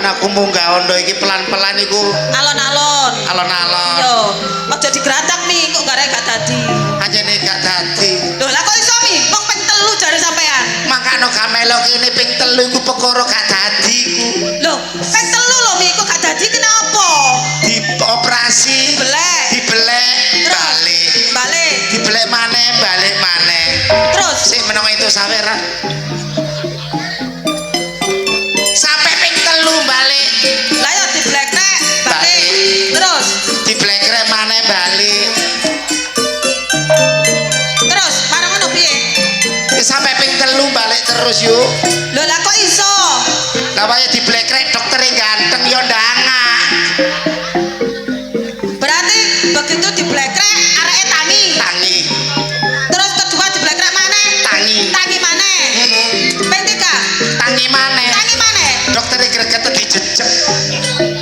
anakku munggah ondo iki pelan-pelan iku alon-alon alon-alon yo aja digratak mi kok gak dadi anjene gak dadi lho lah kok iso mi kok ping 3 jare sampean makane gak melo kene ping 3 iku perkara gak dadi iku lho ping 3 lho mi kok gak dadi kenapa dioperasi dibelek balik dibelek maneh balik maneh terus sik menawa itu saweran sampai ping 3 balik lah ya diblekrek balik terus diblekrek maneh balik terus marang ngono piye sampai ping 3 balik terus yuk lho lah kok iso lah wae diblekrek dokter ganteng yo ndangak berarti begitu diblekrek areke tangi terus kedua diblekrek maneh tangi maneh ping 3 tangi maneh dokter greget dijejeg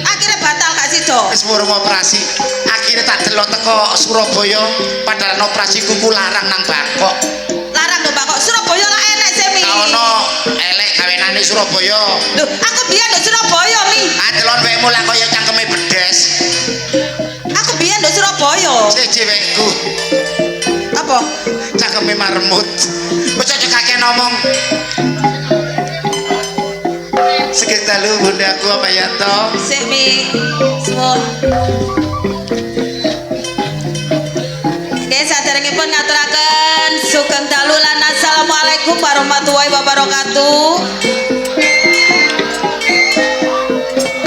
akhirnya batal gak sido wis murung operasi akhirnya tak delok teko Surabaya padahal operasi kuku larang nang Bangkok larang lho Bangkok Surabaya lah enek sih mi ono elek kawenane Surabaya lho aku biyen nduk Surabaya mi adelon wekmu lah kaya cangkeme bedes aku biyen nduk Surabaya siji wekku apa cangkeme marmut wis aja kakek ngomong Sugeng dalu bundaku apa ya toh sik mi suwun saderengipun ngaturaken sugeng dalu lan assalamualaikum warahmatullahi wabarakatuh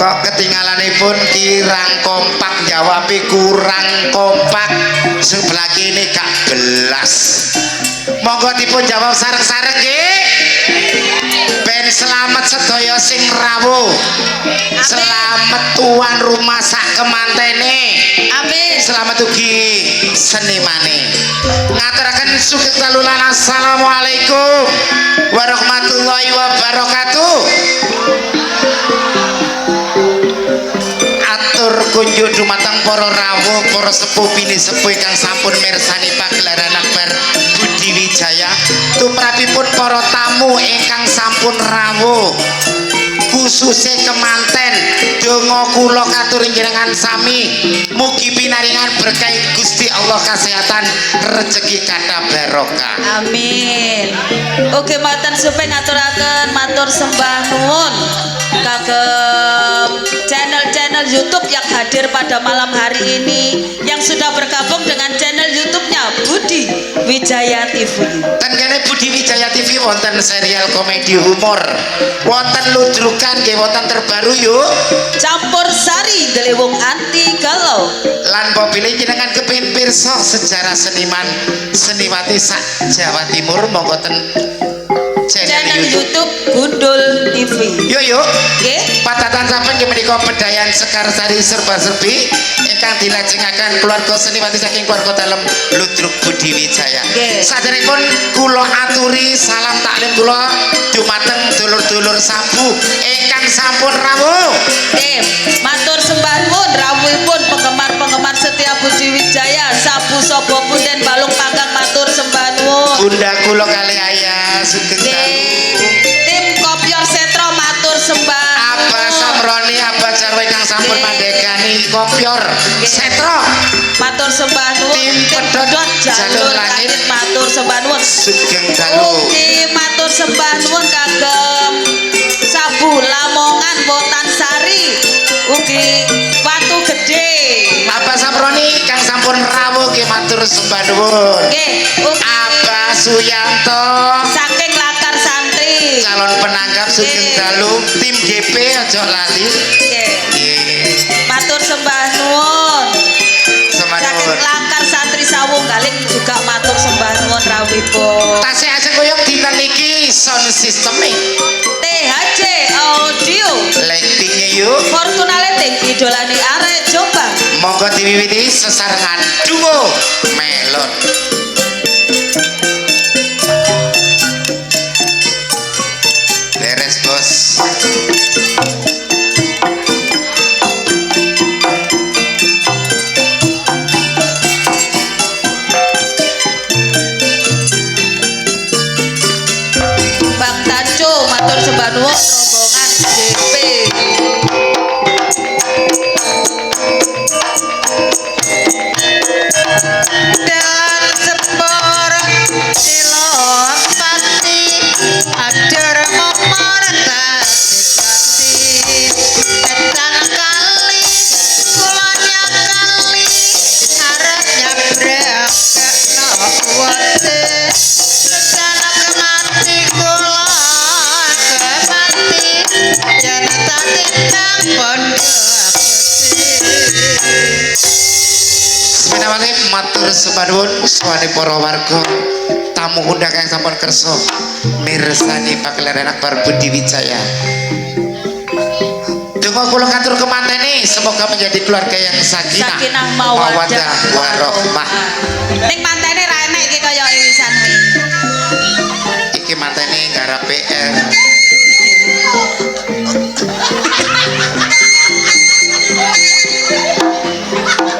kok ketinggalanipun kirang kompak jawabi kurang kompak sebelah kini gak belas monggo dipun jawab sareng-sareng nggih ben selamat sedaya sing rawuh selamat tuan rumah sak kemantene amin selamat ugi senimane ngaturaken sugeng dalu lan assalamualaikum warahmatullahi wabarakatuh atur kunjuk dumateng para rawuh para sepuh bini sepuh ingkang sampun mirsani pagelaran akbar Budi Wijaya tumrapipun para tamu ingkang sampun rawuh khususnya kemanten donga kula katur njenengan sami mugi pinaringan berkah Gusti Allah kesehatan rezeki kathah barokah amin oke matur supe ngaturaken matur sembah nuwun kagem channel-channel YouTube yang hadir pada malam hari ini yang sudah bergabung dengan channel YouTube-nya Budi Wijaya TV. Dan kene Budi Wijaya TV wonten serial komedi humor, wonten ludrukan nggih wonten terbaru yuk. Campur Sari Gelewung Anti Galau. Lan popile jenengan kepengin pirsa sejarah seniman seniwati sak Jawa Timur monggo ten channel YouTube Gundul TV. Yuk nggih padatan sampeyan nggih menika Pedayan Sekar Sari serba-serbi ingkang dilajengaken keluarga seniwati saking keluarga dalem Ludruk Budi Wijaya. Saderengipun kula aturi salam taklim kula dumateng dulur-dulur sabu ingkang sampun rawuh. Nggih, matur sembah nuwun rawuhipun penggemar-penggemar setia Budi Wijaya sabu sapa punden balung panggang matur sembah nuwun. Bunda kula kali ayah sugeng tim Kopior Setro matur sembah Abah Samroni Abah Jarwo ingkang sampun mandhegani Kopior Setro matur sembah nuwun tim pedhot jalur langit matur sembah nuwun sugeng dalu ugi matur sembah nuwun kagem sabu Lamongan Botan Sari ugi Watu Gede Abah Samroni kang sampun rawuh nggih matur sembah nuwun nggih Abah Suyanto saking Latar Santri calon penanggap sugeng dalu tim GP aja lali nggih matur sembah nuwun saking Latar Santri Sawung Galing juga matur sembah nuwun rawuhipun tasih asing koyong dinten iki sound systeming THC Audio lightingnya yuk Fortuna Lighting idolani arek Jombang monggo diwiwiti sesarengan duo melon beres bos Bang Tanco matur sembah nuwun rombongan GP Pinawale matur sepadun suwane para warga tamu undang yang sampun kersa mirsani pagelaran akbar Budi Wijaya. Donga kula katur kemantene semoga menjadi keluarga yang sakinah mawaddah warahmah. Ning mantene ra enek iki kaya wisan kuwi. Iki mantene garap PR.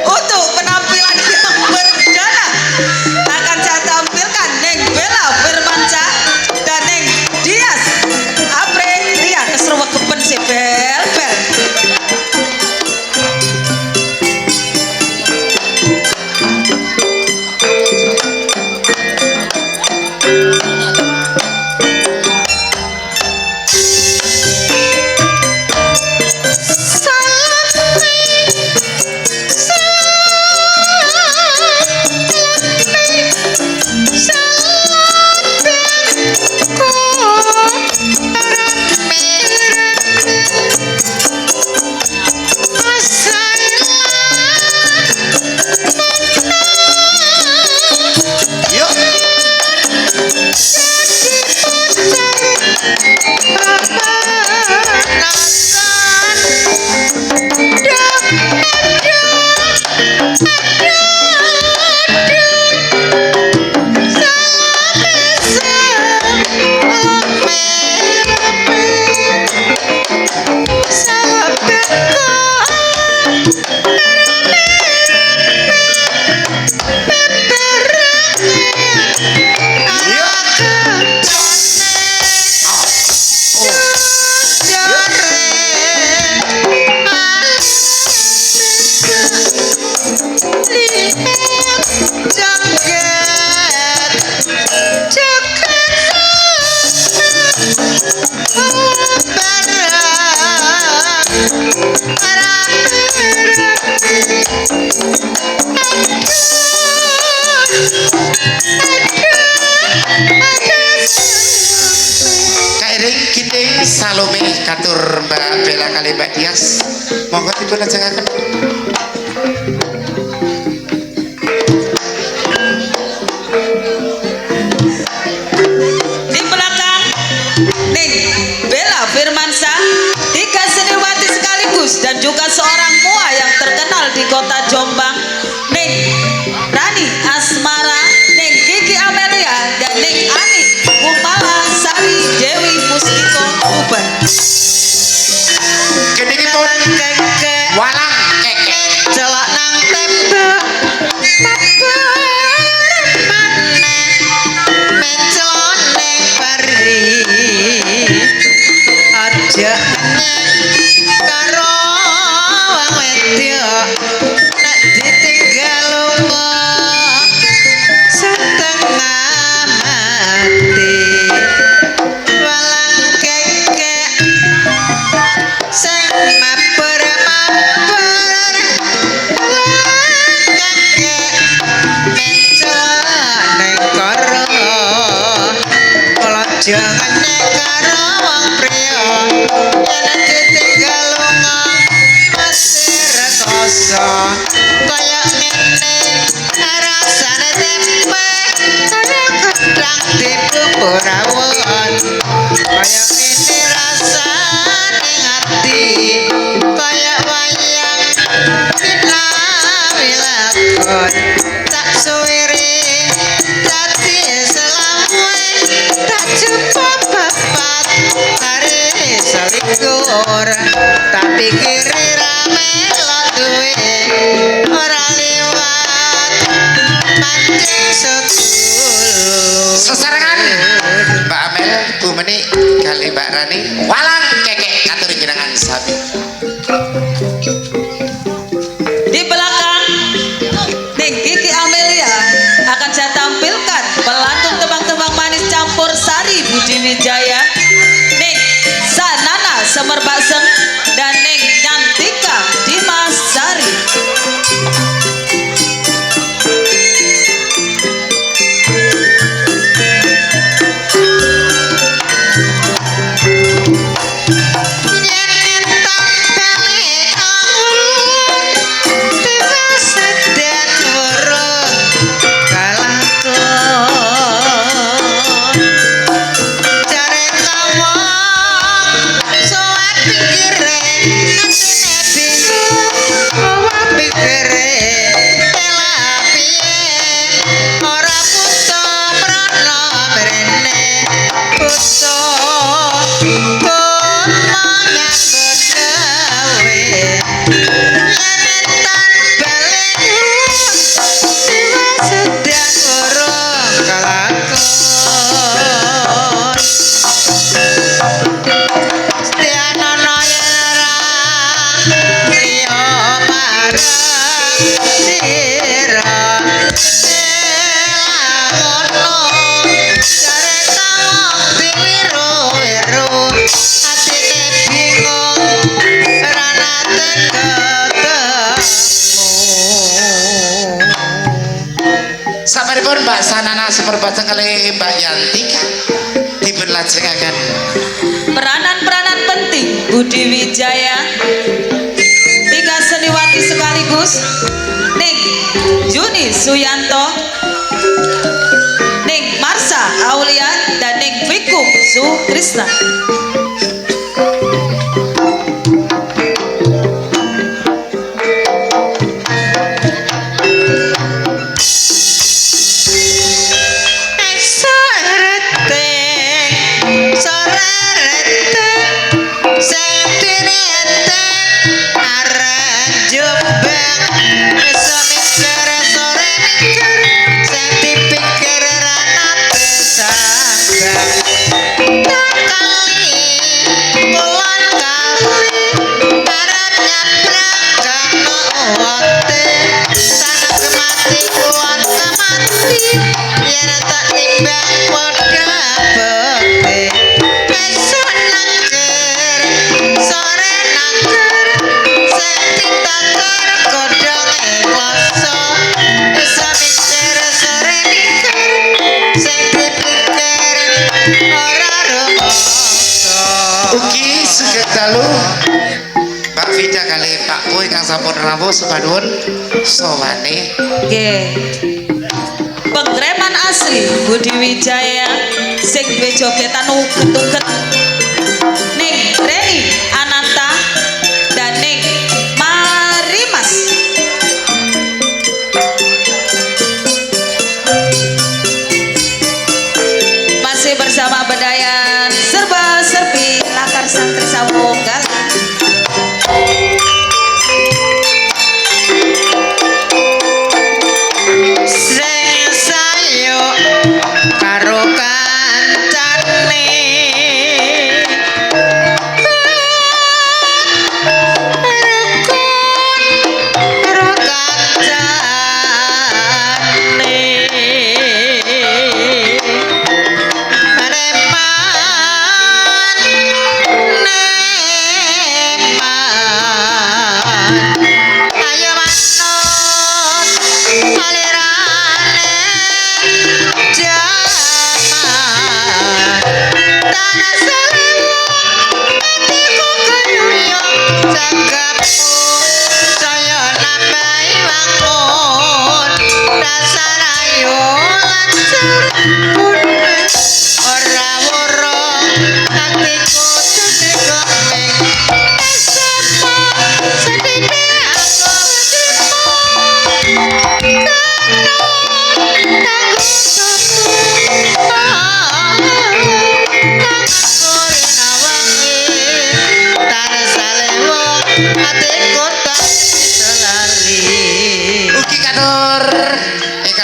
Untuk penampilan yang perdana akan saya tampilkan Neng Bella Firmansyah dan Neng Dias Aprilia keseruan kepen si bel. Kairing kiting Salome katur Mbak Bella kali Mbak Dias. Monggo dipun lajengaken. Di belakang Neng Bella Firmansyah, tiga seniwati sekaligus dan juga seorang mua yang terkenal di kota Jombang, Neng Rani Asmara, Neng Kiki Amelia, dan Neng Ani Kumala Sari Dewi Mustiko Uban. Gedhingipun walang kekek Celak nang tembok menceloneng peri aja karo wong wedok nek ditinggal lunga setengah mati walang kekek sing maper-maper kakek menceloneng karo kula jangan karo wong priya yen ditinggal lunga masih rekoso kaya ngene rasane tempe kaya gedang dibubur rawon kaya ngene rasane ati kaya wayang dilakon tak suwiri dadi selawe tak cukup papat hari selikur tak pikir rame lo duwe ora liwat mancing sedulur sesarengan Mbak Amel Bu Meni kali Mbak Rani walang kekek katur jenengan sami. Di belakang Neng Kiki Amelia akan saya tampilkan pelantun tembang-tembang manis campur sari Budi Wijaya, Neng Sanana Semerbasem dan Neng Nyantika Dimas Sari. Yen tampil pripun Mbak Sanana seperbatang kali Mbak Yanti kan dipun lajengaken peranan-peranan penting Budi Wijaya tiga seniwati sekaligus Ning Juni Suyanto, Ning Marsha Aulia dan Ning Viku Sukrisna. Ugi sugeng dalu Mbak Vida kali Pak Boy kang sampun rawuh sepadun sowane. Nggih. Pengreman asli Budi Wijaya sing duwe jogetan uget-uget Ning Reni Ananta dan Ning Marimas. Masih bersama Bedayan Serba Serbi Lakar Santri Sawunggal.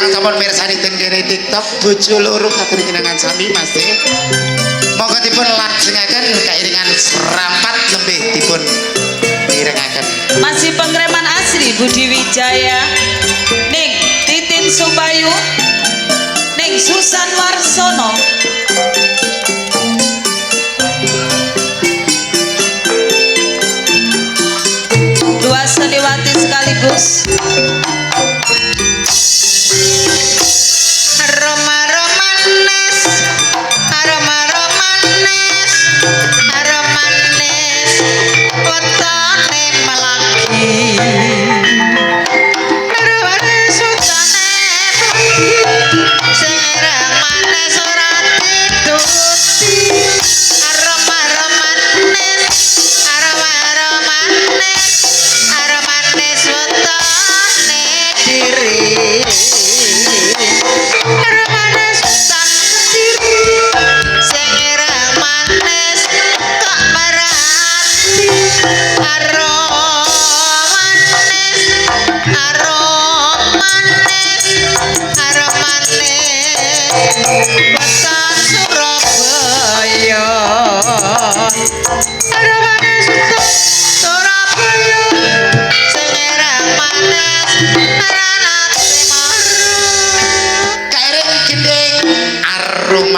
Sampun mirsani ten kene TikTok bojo loro katuri kenangan sami Mas. Monggo dipun lajengaken kairingan serampat lembih dipun mirengaken. Masih pengreman asli Budi Wijaya Ning Titin Subayu, Ning Susan Warsono. Dua seniwati sekaligus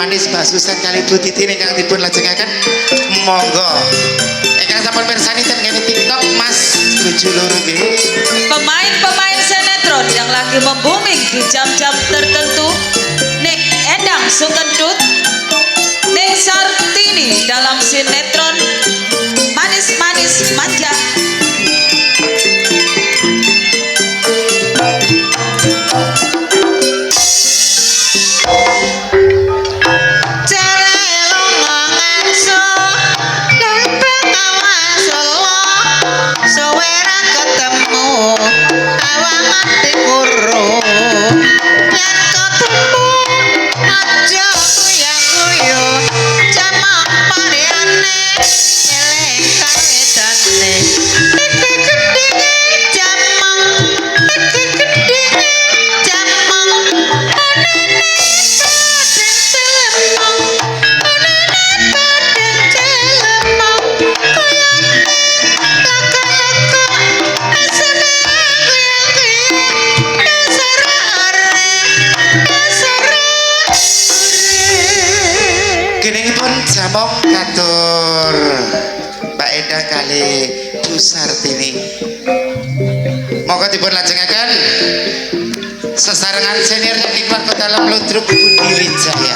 manis Mbak Susan kali Bu Titi ingkang dipun lajengaken monggo ingkang sampun mirsani ten kene TikTok Mas bojo loro nggih. Pemain-pemain sinetron yang lagi membuming di jam-jam tertentu Jamong katur Mbak Eda kali Bu Sartini. Monggo dipun lajengaken sesarengan senior yang dikeluarkan dalam ludruk Budi Wijaya.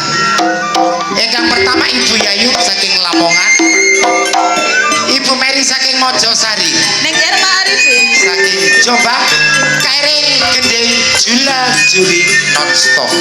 Yang pertama Ibu Yayu saking Lamongan, Ibu Mary saking Mojosari, Neng Irma Arifin saking Jombang, Kairing Gendeng Jula Juli nonstop.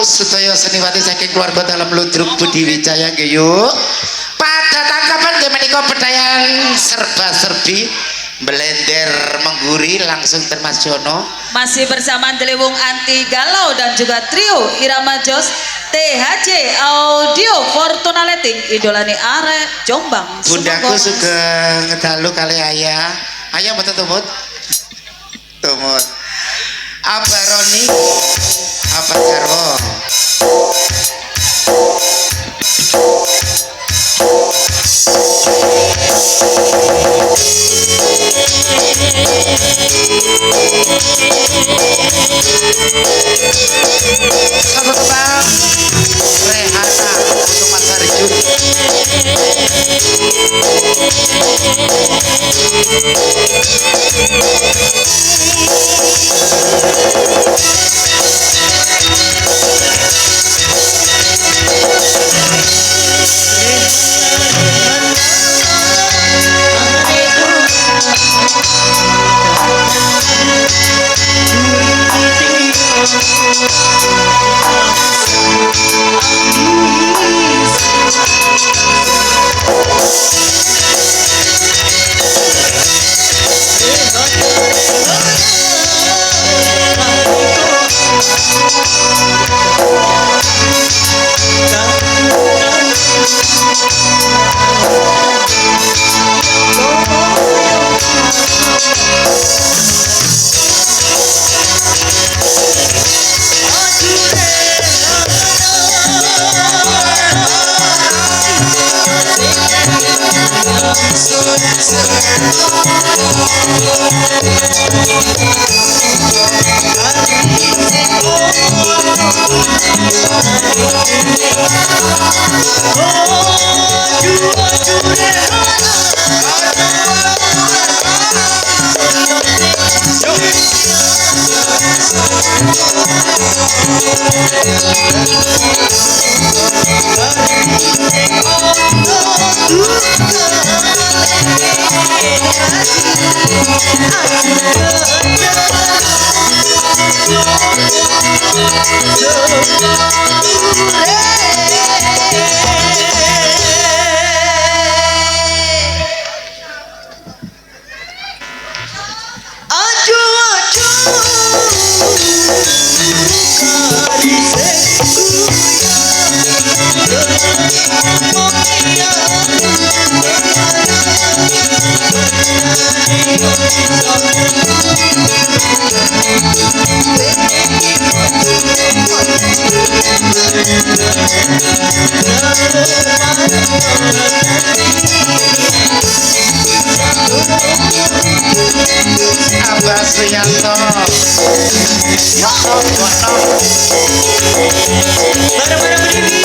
Sedaya seniwati saking keluarga dalam ludruk Budi Wijaya nggih yuk. Pada tangkapan nggih menika bedayan serba-serbi blender mengguri langsung termasiono. masih bersama Deliwung Anti Galau dan juga trio Irama Jos THJ Audio Fortuna Letting idolane arek Jombang. Bundaku sugeng ngedalu kali ayah. Ayah mboten tumut. Tumut. Abaroni apa jarwo. Selamat petang Rehana untuk Mas Arjun. Hey Abah Suyanto Bareng-bareng berdiri.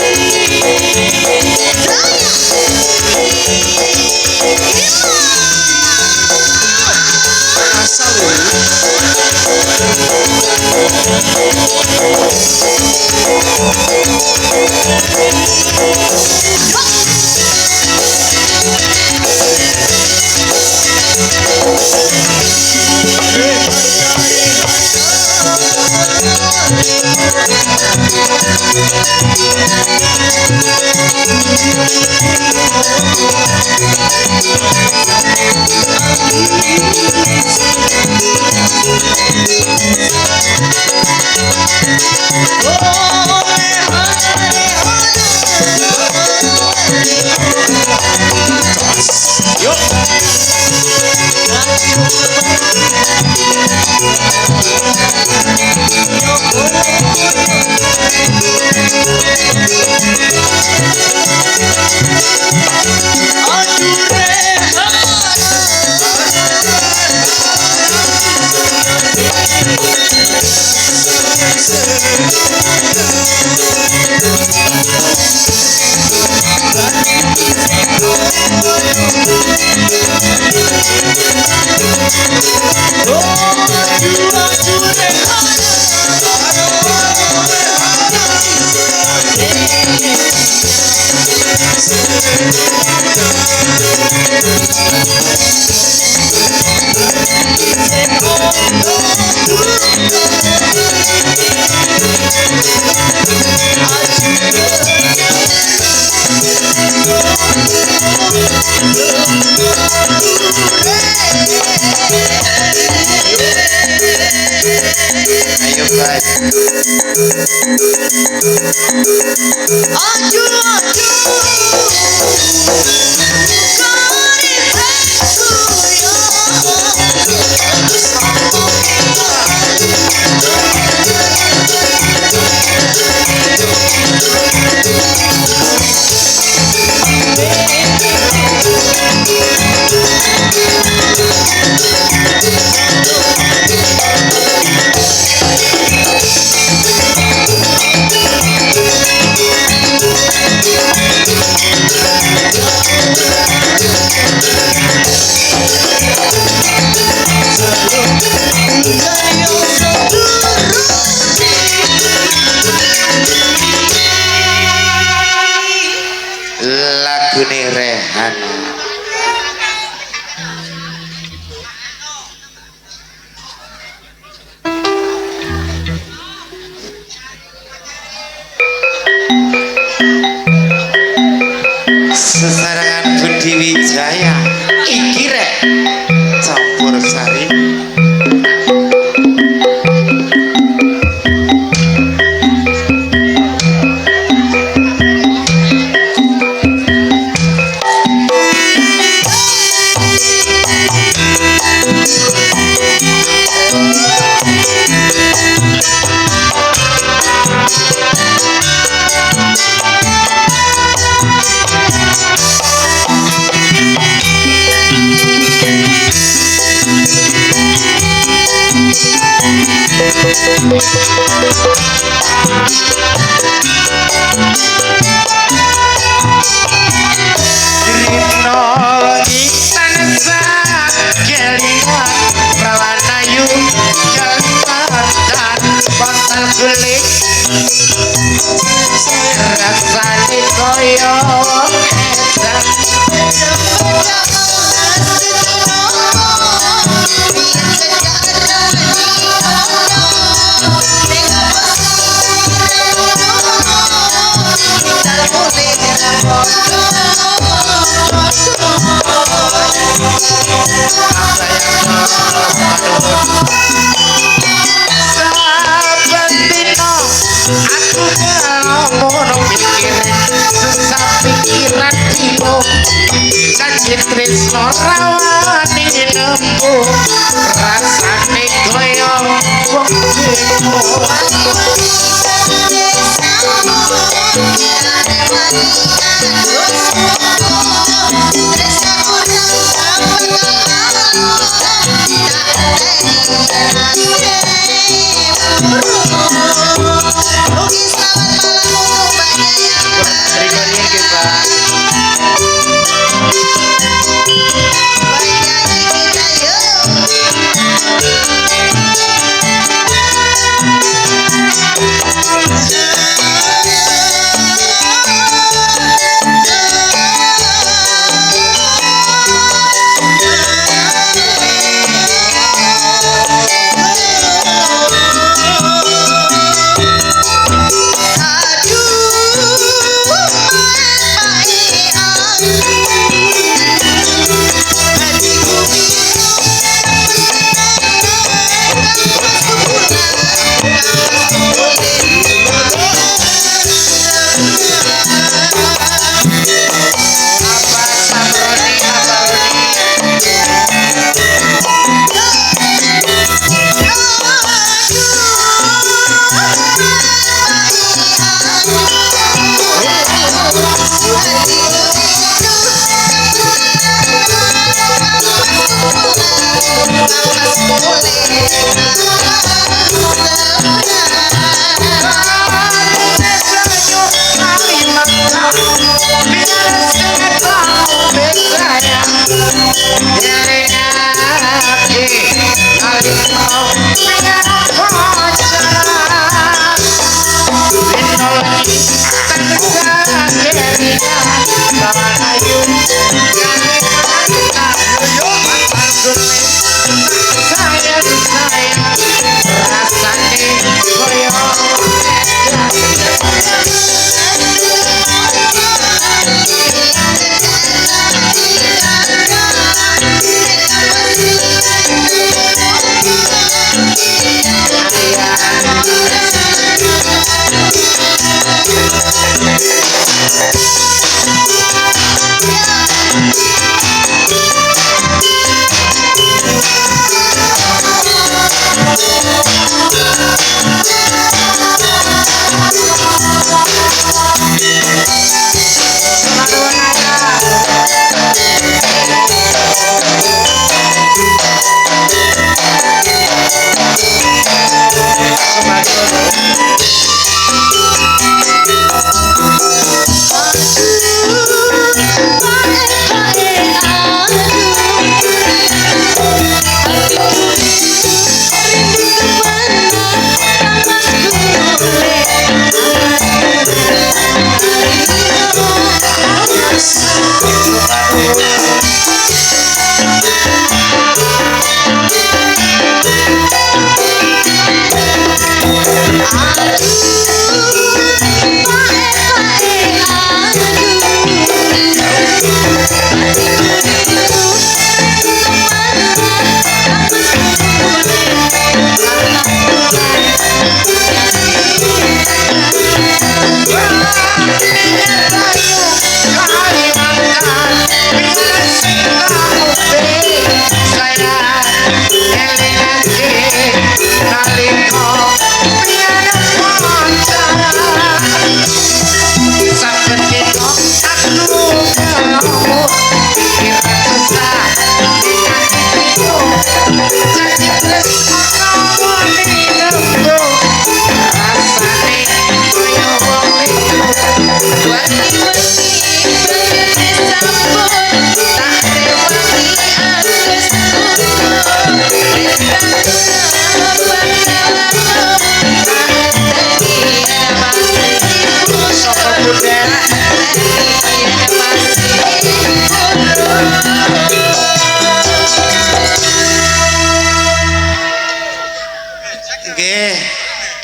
ayo baik lagune Rehana sesarangan Budi Wijaya iki rek campur sari Rino ngitan sakelingan prawanayu kelantan bantal gulik rasane koyo edan aku ngomong mikir susah pikiran dino janji tresno rawani nembu rasane koyo wong bemo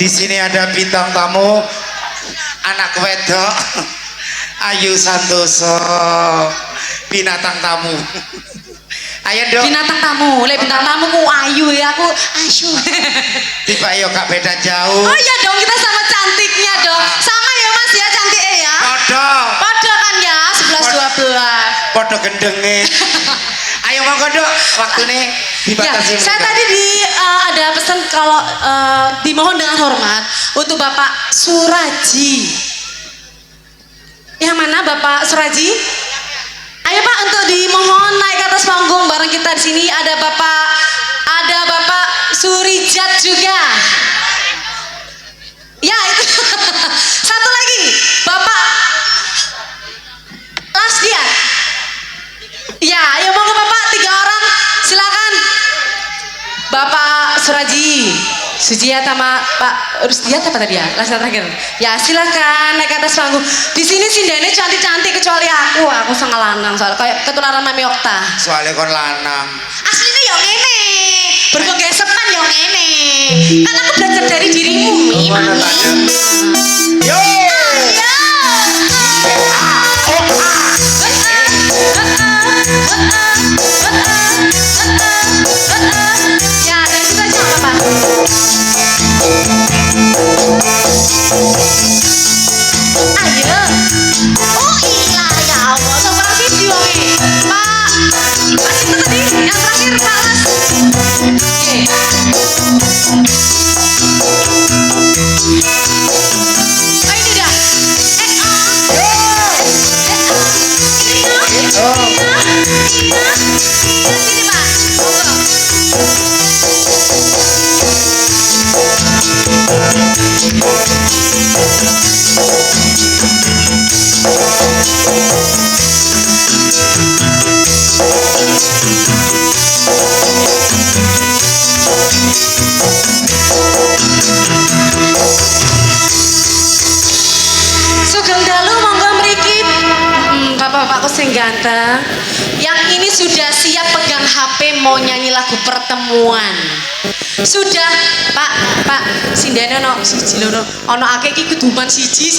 Di sini ada bintang tamu, anak wedok, Ayu Santoso, binatang tamu. Ayo dong. Binatang tamu, bintang tamuku Ayu ya, aku Ayu. Tiba yo gak beda jauh. Oh iya dong, kita sama cantiknya dong. Sama ya Mas ya, cantik ya. Podo kan ya, 11-12. Podo gendenge. Ayo monggo Dok, waktunya dibatasi. Ya, saya tadi ada pesan kalau dimohon dengan hormat untuk Bapak Suraji. Yang mana Bapak Suraji? Ayo Pak, untuk dimohon naik ke atas panggung bareng kita di sini. Ada Bapak Surijat juga. Ya itu. Satu lagi, Bapak Lasdian. Ya, ayo monggo Bapak, 3 orang, silakan. Bapak Suraji, Sujiat sama Pak Rusdiat apa tadi ya? Last terakhir. Ya, silakan naik ke atas panggung. Di sini sindene cantik-cantik kecuali aku. Aku sangat lanang soalnya kayak ketularan Mami Okta. Soalnya kon lanang. Aslinya yo ngene. Berbagai sepan yo ngene. Kan aku belajar dari dirimu, Mi. Mana tanya? Yo. Ya, dan kita siapa Pak? Ayo. Oh iya ya Allah, seorang video nih. Pak itu tadi yang terakhir Pak Las. Oh ini dah. Sini Pak. Monggo. sing ganteng. Yang ini sudah siap pegang HP mau nyanyi lagu pertemuan. Sudah, Pak, sindene ono siji loro. Ono akeh iki kuduman siji.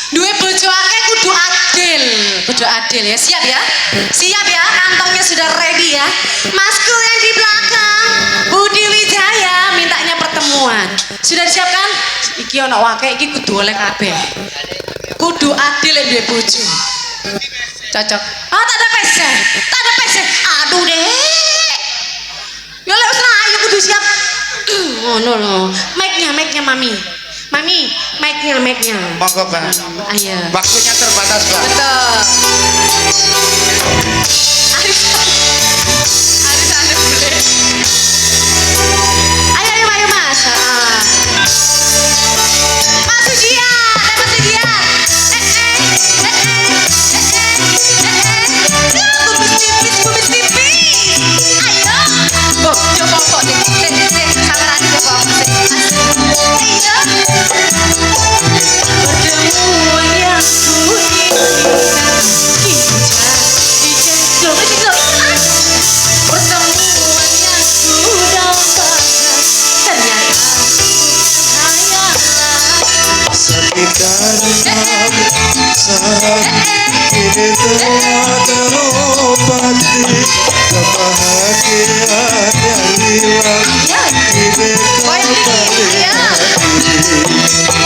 Duwe bojo akeh kudu adil. Kudu adil ya. Siap ya? Siap ya? Kantongnya sudah ready ya. Masku yang di belakang, Budi Wijaya mintanya pertemuan. Sudah disiapkan? Iki ono akeh iki kudu oleh kabeh. Kudu adil yang duwe bojo. Cocok. Ah, tak ada pesen. Aduh deh. Ya lek wis ayo kudu siap. Ngono lho. Mic-nya Mami. Mic-nya. Monggo, Mbak. Ayo. Waktunya terbatas, Mbak. Betul. Arisan boleh. Ayo Mas. Mas Sujiat. Kubis tipis. Ayo. Oh, coba kok deh. Sabaran coba. Ayo. Pertemuan yang ku inginkan pertemuan yang ku dambakan ternyata bukan hayalan. Sakit karena saat ini telah terobati, kebahagiaan yang hilang kini kembali lagi.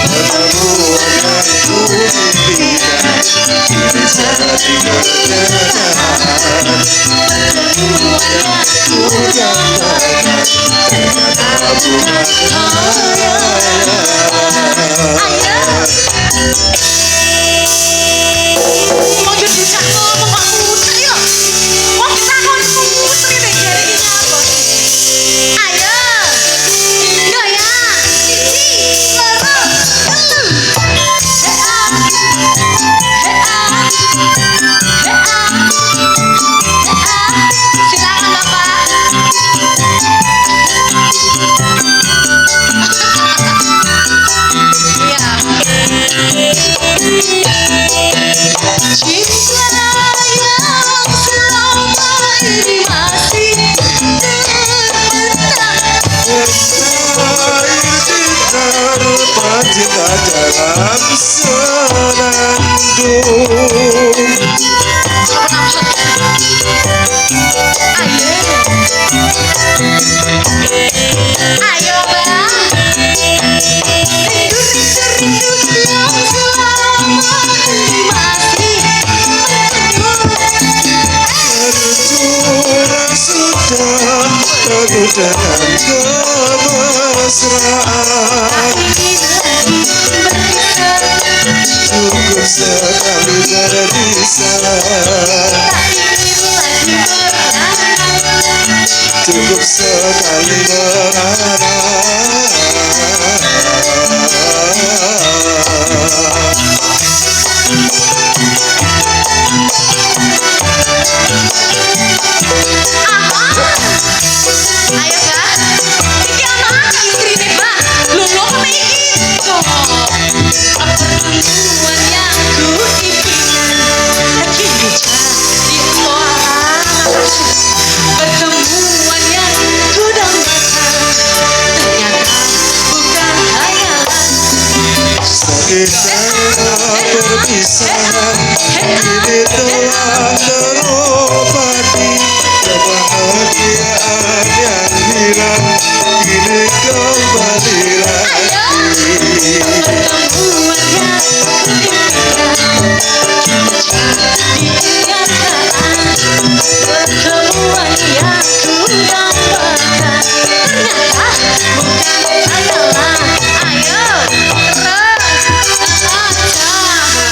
Pertemuan yang ku impikan kini jadi kenyataan. Pertemuan yang ku dambakan ternyata bukan hayalan. Mau jadi cak ngomong Pak Putra yuk. Mau kita ngomong putri deh jadi ini apa? Ayo. Goyang. Siji, loro, telu. Silakan Bapak. Iya. Cinta yang selama ini masih terpendam. Air cinta dalam senandung. Ayo Bang. Rindu yang selama ini masih Tercurah sudah penuh dengan kemesraan. Cukup sekali berpisah. Cukup sekali berharap. Ayo Kak. Iki anak ayo trine Pak. Lho kok iki kok. Pertemuan yang ku impikan kini jadi orang. Pertemuan yang ku dambakan ternyata bukan hayalan. Sakit karena perpisahan kini telah terobati, kebahagiaan yang hilang kini kembali lagi. Pertemuan yang ku impikan jadi kenyataan. Pertemuan yang ku dambakan ternyata bukan hayalan.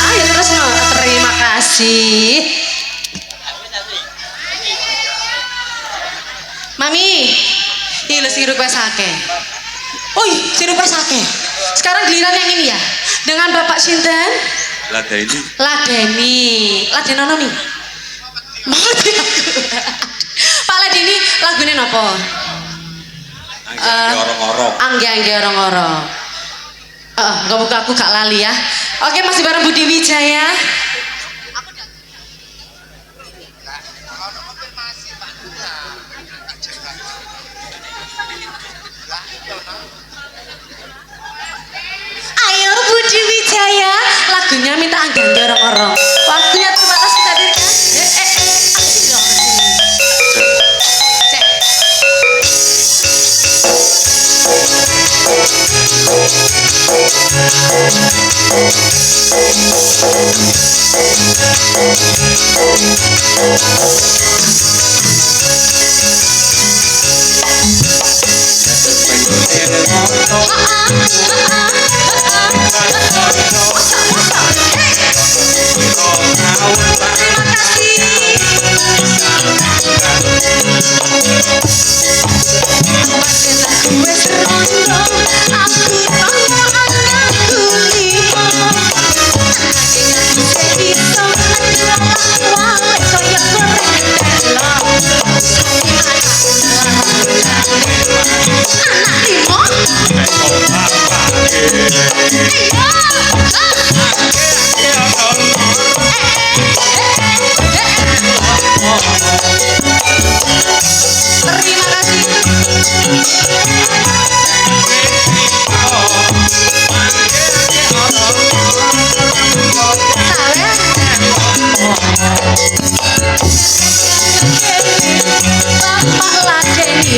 Ayo terus no. Terima kasih Mami. Ini lo sirup sake. Sirup sake. Sekarang giliran yang ini ya. Dengan Bapak Sinten Ladeni ono nih. Mati aku. Pak Ladeni lagunya nopo? Angge orang-orang. Gak buka aku gak lali ya. Oke, masih bareng Budi Wijaya. ganti orang-orang. Waktunya terbatas kita hadirkan. Aku sini dong kesini. Cek.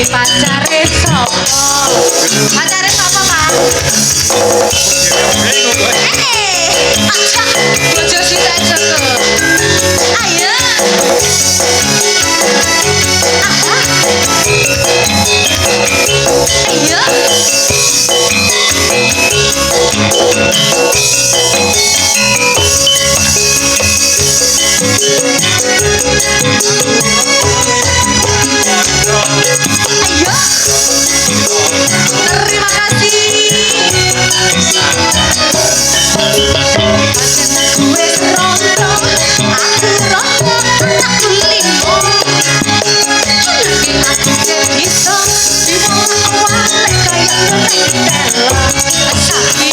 Pacare sapa? Pacare sapa, Pak? Bojo sithik joko. Ayo. Ayo. Terima kasih. Gue rondo, aku rondo, aku limo. Lagi aku bisa diwale kayak telo. Sapi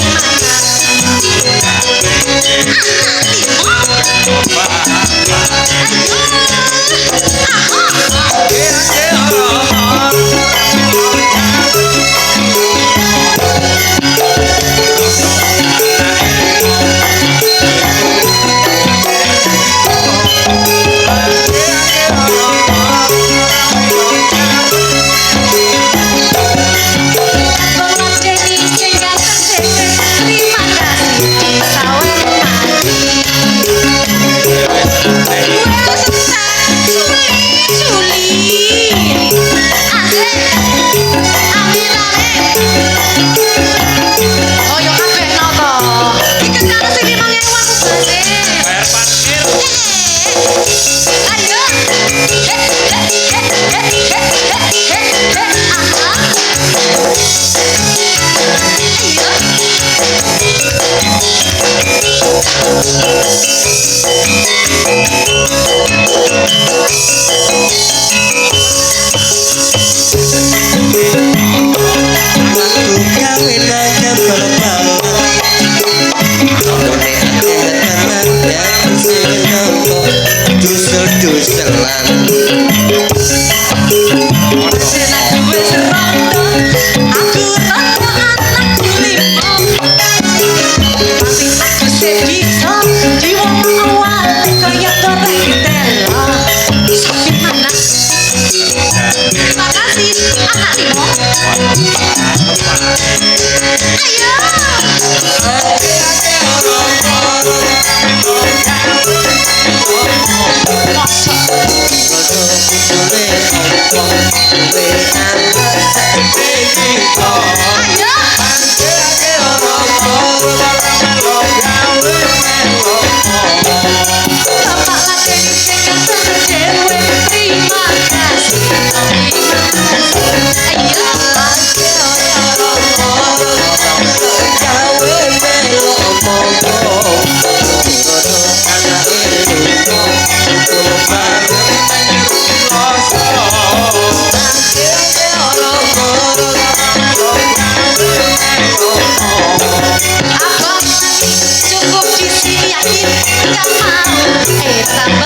mana? Cukup di sini yakin gak mau